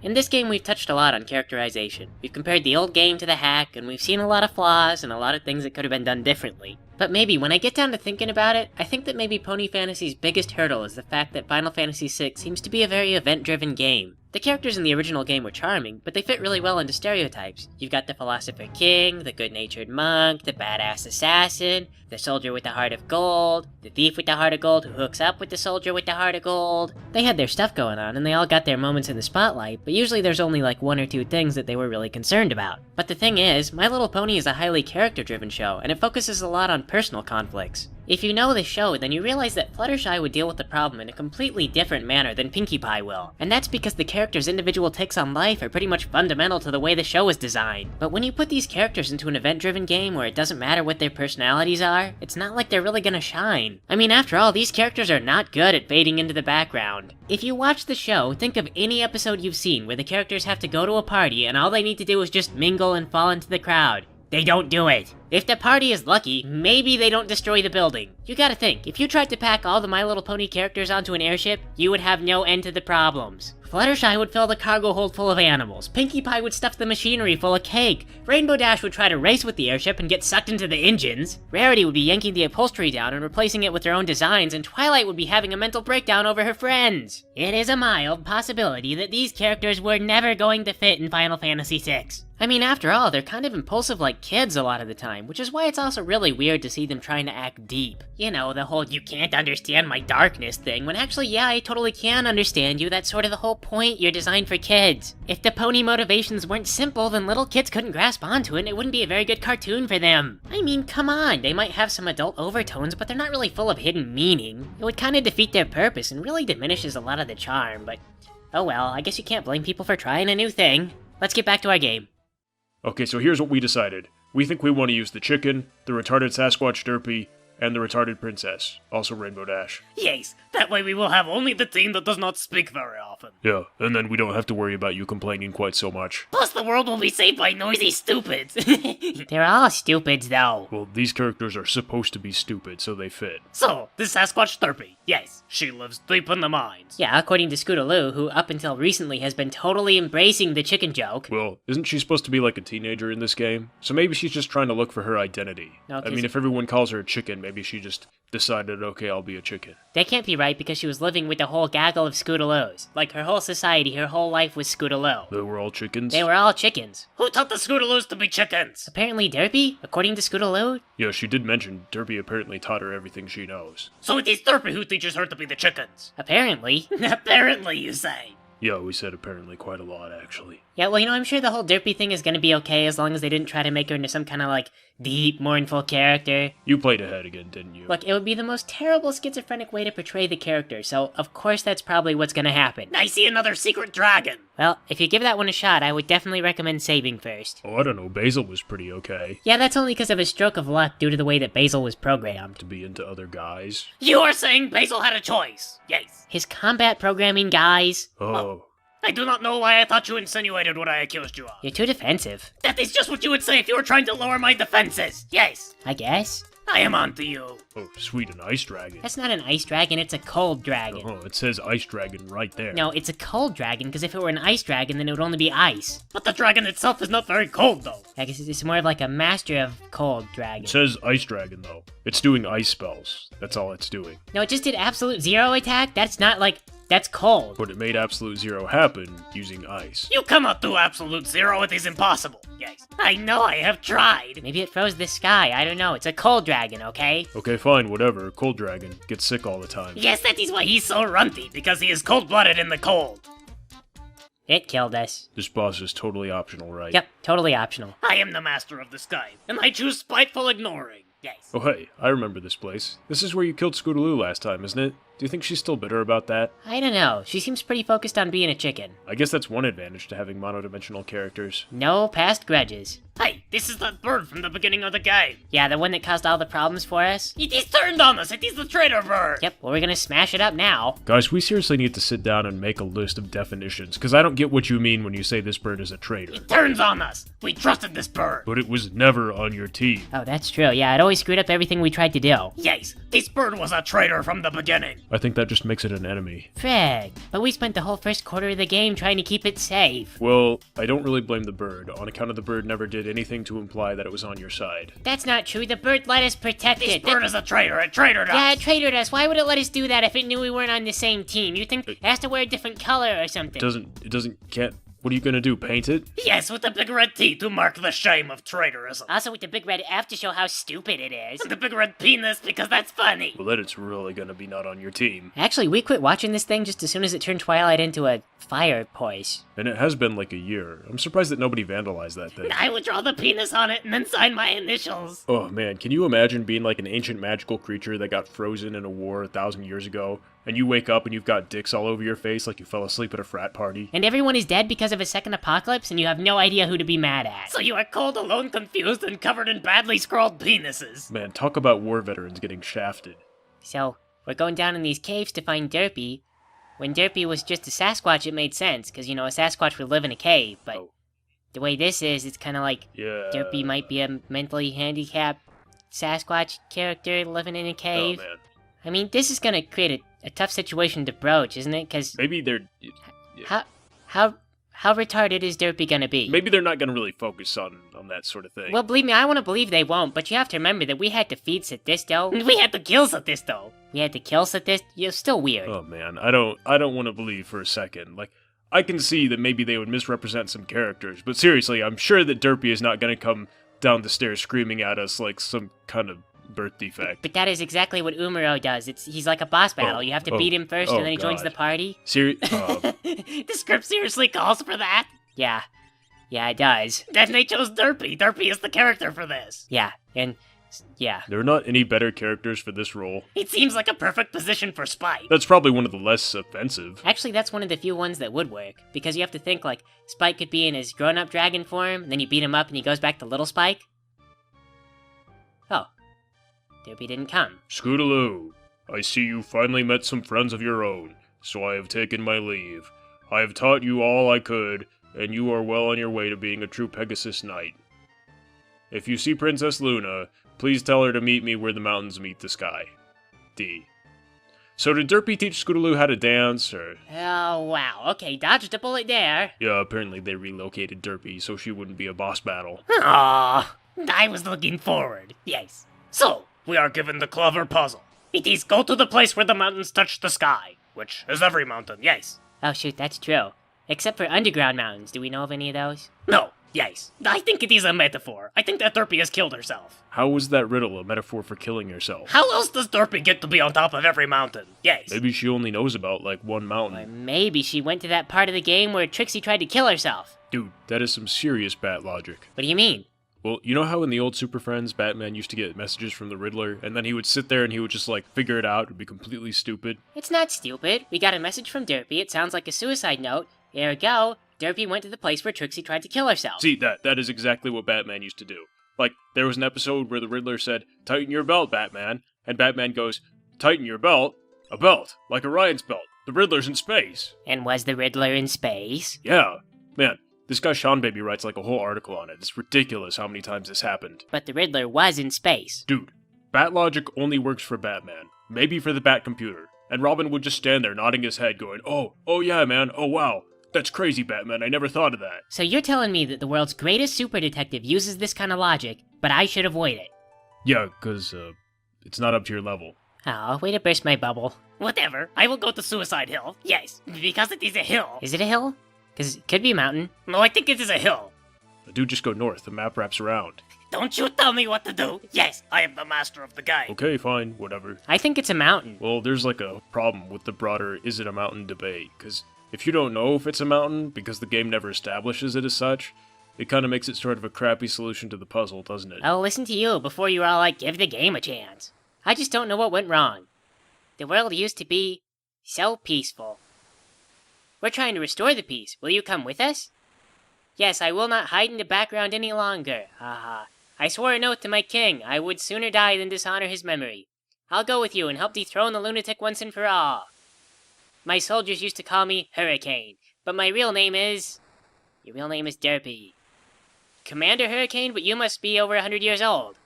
In this game, we've touched a lot on characterization. We've compared the old game to the hack, and we've seen a lot of flaws and a lot of things that could have been done differently. But maybe, when I get down to thinking about it, I think that maybe Pony Fantasy's biggest hurdle is the fact that Final Fantasy VI seems to be a very event-driven game. The characters in the original game were charming, but they fit really well into stereotypes. You've got the philosopher king, the good-natured monk, the badass assassin, the soldier with the heart of gold, the thief with the heart of gold who hooks up with the soldier with the heart of gold. They had their stuff going on, and they all got their moments in the spotlight, but usually there's only like one or two things that they were really concerned about. But the thing is, My Little Pony is a highly character-driven show, and it focuses a lot on personal conflicts. If you know the show, then you realize that Fluttershy would deal with the problem in a completely different manner than Pinkie Pie will. And that's because the characters' individual takes on life are pretty much fundamental to the way the show is designed. But when you put these characters into an event-driven game where it doesn't matter what their personalities are, it's not like they're really gonna shine. I mean, after all, these characters are not good at fading into the background. If you watch the show, think of any episode you've seen where the characters have to go to a party and all they need to do is just mingle and fall into the crowd. They don't do it. If the party is lucky, maybe they don't destroy the building. You gotta think, if you tried to pack all the My Little Pony characters onto an airship, you would have no end to the problems. Fluttershy would fill the cargo hold full of animals, Pinkie Pie would stuff the machinery full of cake, Rainbow Dash would try to race with the airship and get sucked into the engines, Rarity would be yanking the upholstery down and replacing it with her own designs, and Twilight would be having a mental breakdown over her friends. It is a mild possibility that these characters were never going to fit in Final Fantasy VI. I mean, after all, they're kind of impulsive like kids a lot of the time, which is why it's also really weird to see them trying to act deep. You know, the whole "you can't understand my darkness" thing, when actually, yeah, I totally can understand you, that's sort of the whole point, you're designed for kids. If the pony motivations weren't simple, then little kids couldn't grasp onto it and it wouldn't be a very good cartoon for them. I mean, come on, they might have some adult overtones, but they're not really full of hidden meaning. It would kind of defeat their purpose and really diminishes a lot of the charm, but oh well, I guess you can't blame people for trying a new thing. Let's get back to our game. Okay, so here's what we decided. We think we want to use the chicken, the retarded Sasquatch Derpy, and the retarded princess, also Rainbow Dash. Yes, that way we will have only the team that does not speak very often. Yeah, and then we don't have to worry about you complaining quite so much. Plus the world will be saved by noisy stupids. They're all stupids though. Well, these characters are supposed to be stupid, so they fit. So, the Sasquatch Derpy. Yes, she lives deep in the mines. Yeah, according to Scootaloo, who up until recently has been totally embracing the chicken joke. Well, isn't she supposed to be like a teenager in this game? So maybe she's just trying to look for her identity. No, I mean, if everyone calls her a chicken, maybe she just decided, okay, I'll be a chicken. That can't be right because she was living with a whole gaggle of Scootaloos. Like her whole society, her whole life was Scootaloo. They were all chickens? They were all chickens. Who taught the Scootaloos to be chickens? Apparently Derpy, according to Scootaloo. Yeah, she did mention Derpy apparently taught her everything she knows. So it is Derpy who teaches her to be the chickens. Apparently. Apparently, you say. Yeah, we said apparently quite a lot, actually. Yeah, well, you know, I'm sure the whole Derpy thing is gonna be okay as long as they didn't try to make her into some kind of, like, deep, mournful character. You played ahead again, didn't you? Look, it would be the most terrible schizophrenic way to portray the character, so of course that's probably what's gonna happen. I see another secret dragon. Well, if you give that one a shot, I would definitely recommend saving first. Oh, I don't know, Basil was pretty okay. Yeah, that's only because of a stroke of luck due to the way that Basil was programmed. To be into other guys. You are saying Basil had a choice. Yes. His combat programming guys. Oh. I do not know why I thought you insinuated what I accused you of. You're too defensive. That is just what you would say if you were trying to lower my defenses. Yes. I guess. I am on to you. Oh, sweet, an ice dragon. That's not an ice dragon, it's a cold dragon. Oh, it says ice dragon right there. No, it's a cold dragon, because if it were an ice dragon, then it would only be ice. But the dragon itself is not very cold, though. I guess it's more of like a master of cold dragon. It says ice dragon, though. It's doing ice spells. That's all it's doing. No, it just did absolute zero attack? That's not like... That's cold. But it made Absolute Zero happen using ice. You cannot do Absolute Zero, it is impossible. Yes. I know, I have tried. Maybe it froze the sky, I don't know. It's a cold dragon, okay? Okay, fine, whatever. Cold dragon. Gets sick all the time. Yes, that is why he's so runty, because he is cold-blooded in the cold. It killed us. This boss is totally optional, right? Yep, totally optional. I am the master of the sky, and I choose spiteful ignoring. Yes. Oh hey, I remember this place. This is where you killed Scootaloo last time, isn't it? Do you think she's still bitter about that? I don't know. She seems pretty focused on being a chicken. I guess that's one advantage to having monodimensional characters. No past grudges. Hey, this is that bird from the beginning of the game. Yeah, the one that caused all the problems for us? It is turned on us. It is the traitor bird. Yep, well, we're gonna smash it up now. Guys, we seriously need to sit down and make a list of definitions, because I don't get what you mean when you say this bird is a traitor. It turns on us. We trusted this bird. But it was never on your team. Oh, that's true. Yeah, it always screwed up everything we tried to do. Yes, this bird was a traitor from the beginning. I think that just makes it an enemy. Frick, but we spent the whole first quarter of the game trying to keep it safe. Well, I don't really blame the bird, on account of the bird never did anything to imply that it was on your side. That's not true. The bird let us protect This it. bird is a traitor. It traitored us. Yeah, it traitored us. Why would it let us do that if it knew we weren't on the same team? You think it has to wear a different color or something? Can't. What are you gonna do, paint it? Yes, with the big red T to mark the shame of traitorism. Also with the big red F to show how stupid it is. And the big red penis because that's funny. Well, then it's really gonna be not on your team. Actually, we quit watching this thing just as soon as it turned Twilight into a fire place. And it has been like a year. I'm surprised that nobody vandalized that thing. I would draw the penis on it and then sign my initials. Oh man, can you imagine being like an ancient magical creature that got frozen in a war 1,000 years ago, and you wake up and you've got dicks all over your face like you fell asleep at a frat party? And everyone is dead because of a second apocalypse, and you have no idea who to be mad at. So you are cold, alone, confused, and covered in badly scrawled penises. Man, talk about war veterans getting shafted. So, we're going down in these caves to find Derpy. When Derpy was just a Sasquatch, it made sense, because, a Sasquatch would live in a cave, but the way this is, it's kind of like Derpy might be a mentally handicapped Sasquatch character living in a cave. Oh, man. I mean, this is gonna create a tough situation to broach, isn't it? Because maybe they're... How retarded is Derpy gonna be? Maybe they're not gonna really focus on that sort of thing. Well, believe me, I want to believe they won't, but you have to remember that we had to feed Sadisto. We had to kill Sadisto. We had to kill Sadisto? You're still weird. Oh man, I don't want to believe for a second. Like, I can see that maybe they would misrepresent some characters, but seriously, I'm sure that Derpy is not gonna come down the stairs screaming at us like some kind of birth defect. But that is exactly what Umaro does. He's like a boss battle. You have to beat him first, and then he joins the party. The script seriously calls for that? Yeah, it does. Then they chose Derpy. Derpy is the character for this. Yeah. There are not any better characters for this role. It seems like a perfect position for Spike. That's probably one of the less offensive. Actually, that's one of the few ones that would work, because you have to think, like, Spike could be in his grown-up dragon form, and then you beat him up and he goes back to little Spike. Oh. Derpy didn't come. Scootaloo, I see you finally met some friends of your own, so I have taken my leave. I have taught you all I could, and you are well on your way to being a true Pegasus Knight. If you see Princess Luna, please tell her to meet me where the mountains meet the sky. D. So did Derpy teach Scootaloo how to dance, or...? Oh, wow. Okay, dodged a bullet there. Yeah, apparently they relocated Derpy so she wouldn't be a boss battle. Aww, I was looking forward. Yes. So, we are given the clever puzzle. It is go to the place where the mountains touch the sky, which is every mountain, yes. Oh, shoot, that's true. Except for underground mountains. Do we know of any of those? No, yes. I think it is a metaphor. I think that Derpy has killed herself. How was that riddle a metaphor for killing yourself? How else does Derpy get to be on top of every mountain? Yes. Maybe she only knows about, like, one mountain. Or maybe she went to that part of the game where Trixie tried to kill herself. Dude, that is some serious bat logic. What do you mean? Well, you know how in the old Super Friends, Batman used to get messages from the Riddler, and then he would sit there and he would just, like, figure it out. It would be completely stupid. It's not stupid. We got a message from Derpy. It sounds like a suicide note. There we go. Derpy went to the place where Trixie tried to kill herself. See, that is exactly what Batman used to do. Like, there was an episode where the Riddler said, "Tighten your belt, Batman." And Batman goes, "Tighten your belt? A belt, like Orion's belt. The Riddler's in space." And was the Riddler in space? Yeah. Man, this guy Sean Baby writes like a whole article on it. It's ridiculous how many times this happened. But the Riddler was in space. Dude, bat logic only works for Batman. Maybe for the Bat computer. And Robin would just stand there nodding his head going, Oh yeah, man, oh wow. That's crazy, Batman, I never thought of that. So you're telling me that the world's greatest super detective uses this kind of logic, but I should avoid it? Yeah, because, it's not up to your level. Oh, way to burst my bubble. Whatever, I will go to Suicide Hill. Yes, because it is a hill. Is it a hill? Because it could be a mountain. No, I think it is a hill. Dude, just go north, the map wraps around. Don't you tell me what to do. Yes, I am the master of the game. Okay, fine, whatever. I think it's a mountain. Well, there's like a problem with the broader is it a mountain debate, because if you don't know if it's a mountain, because the game never establishes it as such, it kind of makes it sort of a crappy solution to the puzzle, doesn't it? I'll listen to you before you're all like, give the game a chance. I just don't know what went wrong. The world used to be so peaceful. We're trying to restore the peace. Will you come with us? Yes, I will not hide in the background any longer. Haha. I swore an oath to my king. I would sooner die than dishonor his memory. I'll go with you and help dethrone the lunatic once and for all. My soldiers used to call me Hurricane, but my real name is... Your real name is Derpy. Commander Hurricane, but you must be over 100 years old.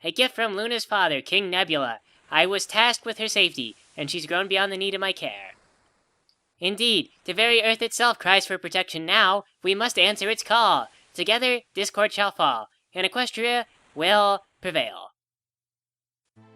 A gift from Luna's father, King Nebula. I was tasked with her safety. and she's grown beyond the need of my care. Indeed, the very earth itself cries for protection now. We must answer its call. Together, discord shall fall, and Equestria will prevail.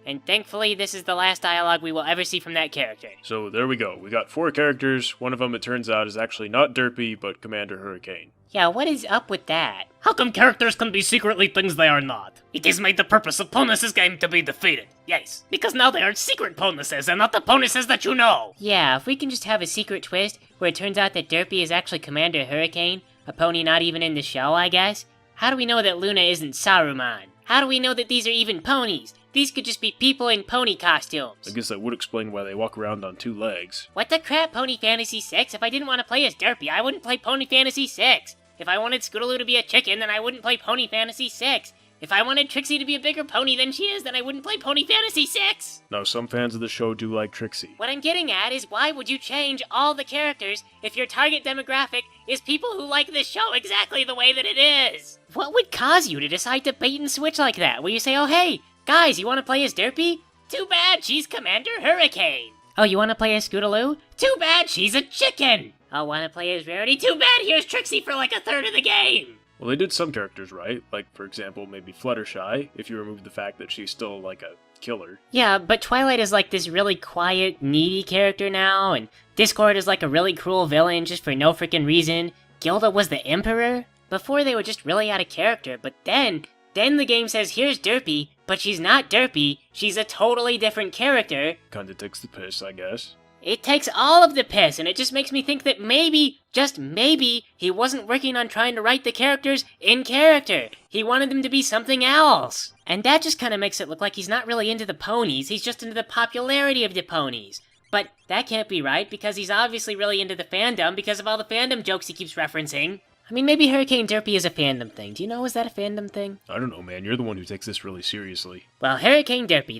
And thankfully, this is the last dialogue we will ever see from that character. So there we go. We got 4 characters. One of them, it turns out, is actually not Derpy, but Commander Hurricane. Yeah, what is up with that? How come characters can be secretly things they are not? It is made the purpose of Ponus's game to be defeated. Yes, because now they are secret Ponuses and not the Ponuses that you know. Yeah, if we can just have a secret twist where it turns out that Derpy is actually Commander Hurricane, a pony not even in the show, I guess. How do we know that Luna isn't Saruman? How do we know that these are even ponies? These could just be people in pony costumes. I guess that would explain why they walk around on 2 legs. What the crap, Pony Fantasy 6? If I didn't want to play as Derpy, I wouldn't play Pony Fantasy 6. If I wanted Scootaloo to be a chicken, then I wouldn't play Pony Fantasy 6. If I wanted Trixie to be a bigger pony than she is, then I wouldn't play Pony Fantasy 6. Now, some fans of the show do like Trixie. What I'm getting at is why would you change all the characters if your target demographic is people who like this show exactly the way that it is? What would cause you to decide to bait and switch like that? Will you say, oh hey, guys, you want to play as Derpy? Too bad, she's Commander Hurricane. Oh, you want to play as Scootaloo? Too bad, she's a chicken. Oh, want to play as Rarity? Too bad, here's Trixie for like a third of the game. Well, they did some characters right, like, for example, maybe Fluttershy, if you remove the fact that she's still, like, a killer. Yeah, but Twilight is like this really quiet, needy character now, and Discord is like a really cruel villain just for no freaking reason. Gilda was the Emperor? Before they were just really out of character, but then the game says, here's Derpy, but she's not Derpy, she's a totally different character. Kinda takes the piss, I guess. It takes all of the piss, and it just makes me think that maybe, just maybe, he wasn't working on trying to write the characters in character. He wanted them to be something else. And that just kind of makes it look like he's not really into the ponies, he's just into the popularity of the ponies. But that can't be right, because he's obviously really into the fandom because of all the fandom jokes he keeps referencing. I mean, maybe Hurricane Derpy is a fandom thing. Do you know, is that a fandom thing? I don't know, man. You're the one who takes this really seriously. Well, Hurricane Derpy,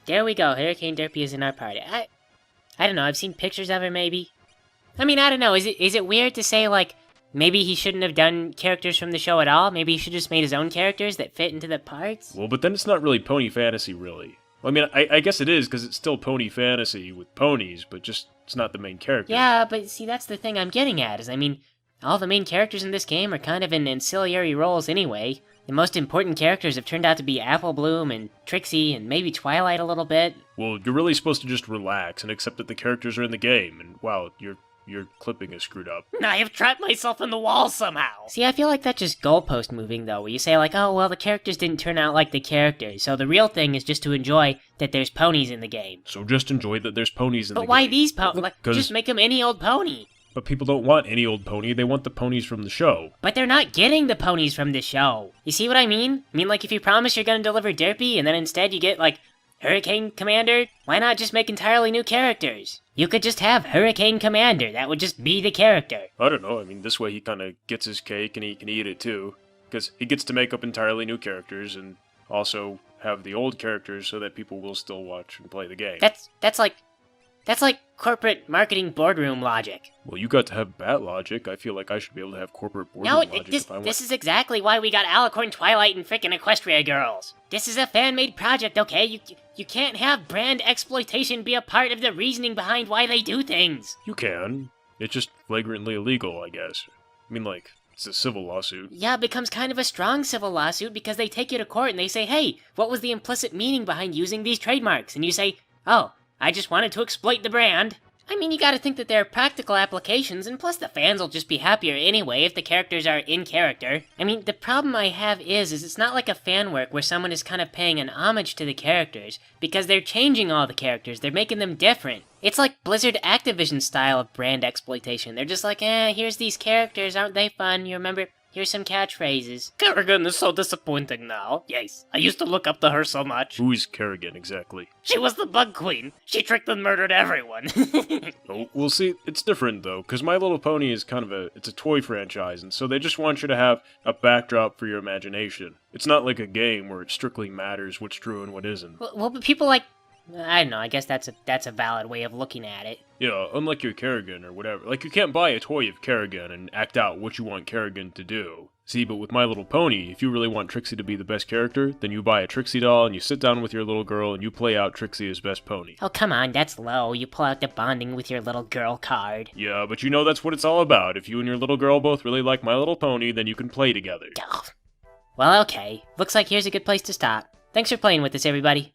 there we go. Hurricane Derpy is in our party. I don't know, I've seen pictures of her, maybe. I mean, I don't know, is it weird to say, like, maybe he shouldn't have done characters from the show at all? Maybe he should have just made his own characters that fit into the parts? Well, but then it's not really Pony Fantasy, really. I mean, I guess it is, because it's still Pony Fantasy with ponies, but just, it's not the main character. Yeah, but see, that's the thing I'm getting at, is, I mean, all the main characters in this game are kind of in ancillary roles anyway. The most important characters have turned out to be Apple Bloom and Trixie and maybe Twilight a little bit. Well, you're really supposed to just relax and accept that the characters are in the game, and wow, your clipping is screwed up. I have trapped myself in the wall somehow. See, I feel like that's just goalpost moving, though, where you say, like, oh, well, the characters didn't turn out like the characters, so the real thing is just to enjoy that there's ponies in the game. So just enjoy that there's ponies in the game. But why these ponies? Like, just make them any old pony. But people don't want any old pony, they want the ponies from the show. But they're not getting the ponies from the show. You see what I mean? I mean, like, if you promise you're gonna deliver Derpy, and then instead you get, like, Hurricane Commander, why not just make entirely new characters? You could just have Hurricane Commander, that would just be the character. I don't know, I mean, this way he kinda gets his cake and he can eat it too. Because he gets to make up entirely new characters, and also have the old characters so that people will still watch and play the game. That's like corporate marketing boardroom logic. Well, you got to have bat logic. I feel like I should be able to have corporate boardroom logic if I want. This is exactly why we got Alicorn, Twilight, and frickin' Equestria Girls. This is a fan-made project, okay? You can't have brand exploitation be a part of the reasoning behind why they do things. You can. It's just flagrantly illegal, I guess. I mean, like, it's a civil lawsuit. Yeah, it becomes kind of a strong civil lawsuit because they take you to court and they say, hey, what was the implicit meaning behind using these trademarks? And you say, oh, I just wanted to exploit the brand. I mean, you gotta think that there are practical applications, and plus the fans will just be happier anyway if the characters are in character. I mean, the problem I have is it's not like a fan work where someone is kind of paying an homage to the characters, because they're changing all the characters, they're making them different. It's like Blizzard Activision style of brand exploitation. They're just like, here's these characters, aren't they fun? You remember? Here's some catchphrases. Kerrigan is so disappointing now. Yes, I used to look up to her so much. Who is Kerrigan, exactly? She was the Bug Queen. She tricked and murdered everyone. Oh, well, see, it's different, though, because My Little Pony is kind of it's a toy franchise, and so they just want you to have a backdrop for your imagination. It's not like a game where it strictly matters what's true and what isn't. Well, but people like I don't know, I guess that's a valid way of looking at it. Yeah, unlike your Kerrigan or whatever. Like, you can't buy a toy of Kerrigan and act out what you want Kerrigan to do. See, but with My Little Pony, if you really want Trixie to be the best character, then you buy a Trixie doll and you sit down with your little girl and you play out Trixie as best pony. Oh, come on, that's low. You pull out the bonding with your little girl card. Yeah, but you know that's what it's all about. If you and your little girl both really like My Little Pony, then you can play together. Well, okay. Looks like here's a good place to stop. Thanks for playing with us, everybody.